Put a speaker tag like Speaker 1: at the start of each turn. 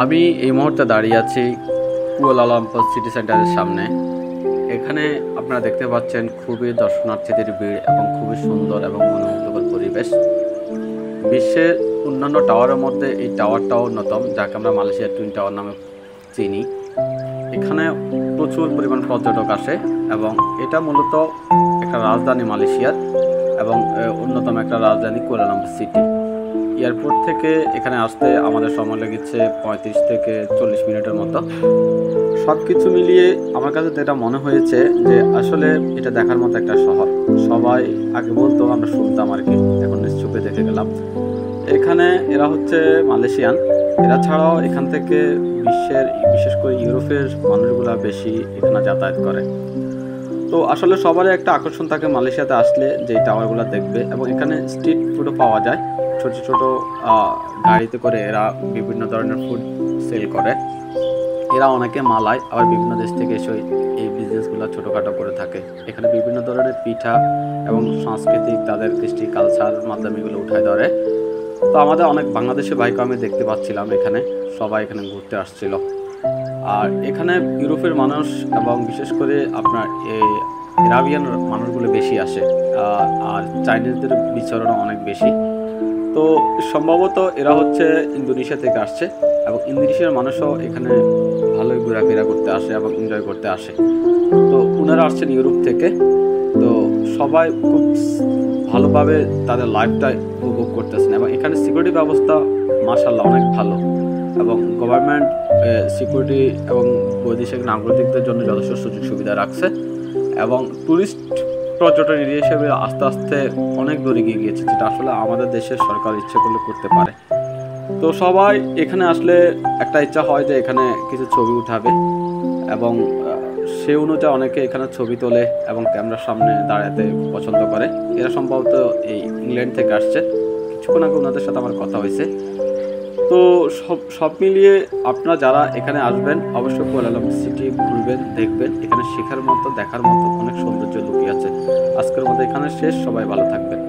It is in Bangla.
Speaker 1: আমি এই মুহূর্তে দাঁড়িয়ে আছি কুয়ালালামপুর সিটি সেন্টারের সামনে। এখানে আপনারা দেখতে পাচ্ছেন খুবই দর্শনার্থীদের ভিড় এবং খুবই সুন্দর এবং মনোমুগ্ধকর পরিবেশ। বিশ্বের অন্যান্য টাওয়ারের মধ্যে এই টাওয়ারটাও অন্যতম, যাকে আমরা মালয়েশিয়ার টুইন টাওয়ার নামে চিনি। এখানে প্রচুর পরিমাণ পর্যটক আসে এবং এটা মূলত একটা রাজধানী মালয়েশিয়ার এবং অন্যতম একটা রাজধানী কুয়ালালামপুর সিটি। এয়ারপোর্ট থেকে এখানে আসতে আমাদের সময় লেগেছে 35 থেকে 40 মিনিটের মতো। সব কিছু মিলিয়ে আমার কাছে যেটা মনে হয়েছে যে আসলে এটা দেখার মতো একটা শহর। সবাই আগে বলতো, আমরা শুনতাম আর কি, এখন চোখে দেখে গেলাম। এখানে এরা হচ্ছে মালয়েশিয়ান। এরা ছাড়াও এখান থেকে বিশ্বের, বিশেষ করে ইউরোপের মানুষগুলা বেশি এখানে যাতায়াত করে। তো আসলে সবারই একটা আকর্ষণ থাকে মালয়েশিয়াতে আসলে যে টাওয়ারগুলো দেখবে, এবং এখানে স্ট্রিট ফুডও পাওয়া যায়। ছোট ছোট গাড়িতে করে এরা বিভিন্ন ধরনের ফুড সেল করে। এরা অনেকে মালায়, আবার বিভিন্ন দেশ থেকে এসে এই বিজনেসগুলো ছোটোখাটো করে থাকে। এখানে বিভিন্ন ধরনের পিঠা এবং সাংস্কৃতিক তাদের কৃষ্টি কালচার মাধ্যমে এগুলো উঠায় ধরে। তো আমাদের অনেক বাংলাদেশি ভাইকে আমি দেখতে পাচ্ছিলাম এখানে, সবাই এখানে ঘুরতে আসছিল। আর এখানে ইউরোপের মানুষ এবং বিশেষ করে আপনার এই এরাবিয়ান মানুষগুলো বেশি আসে, আর চাইনিজদের বিচরণও অনেক বেশি। তো সম্ভবত এরা হচ্ছে ইন্দোনেশিয়া থেকে আসছে, এবং ইন্দোনেশিয়ার মানুষও এখানে ভালোই ঘোরাফেরা করতে আসে এবং এনজয় করতে আসে। তো ওনারা আসছেন ইউরোপ থেকে। তো সবাই খুব ভালোভাবে তাদের লাইফটা উপভোগ করতেছেন, এবং এখানে সিকিউরিটি ব্যবস্থা মাশাআল্লাহ অনেক ভালো, এবং গভর্নমেন্ট সিকিউরিটি এবং বৈদেশিক নাগরিকদের জন্য যথেষ্ট সুযোগ সুবিধা রাখছে, এবং ট্যুরিস্ট পর্যটন এরিয়া হিসেবে আস্তে আস্তে অনেক দূরে এগিয়ে গিয়েছে, যেটা আসলে আমাদের দেশের সরকার ইচ্ছে করলে করতে পারে। তো সবাই এখানে আসলে একটা ইচ্ছা হয় যে এখানে কিছু ছবি উঠাবে, এবং সে অনুযায়ী অনেকে এখানে ছবি তোলে এবং ক্যামেরার সামনে দাঁড়াতে পছন্দ করে। এরা সম্ভবত এই ইংল্যান্ড থেকে আসছে। কিছুক্ষণ আগে ওনাদের সাথে আমার কথা হয়েছে। তো সব মিলিয়ে আপনারা যারা এখানে আসবেন অবশ্যই কুয়ালালামপুর সিটি ঘুরবেন, দেখবেন। এখানে শেখার মতো, দেখার মতো অনেক সৌন্দর্য লুকিয়ে আছে। আজকের মতো এখানে শেষ। সবাই ভালো থাকবেন।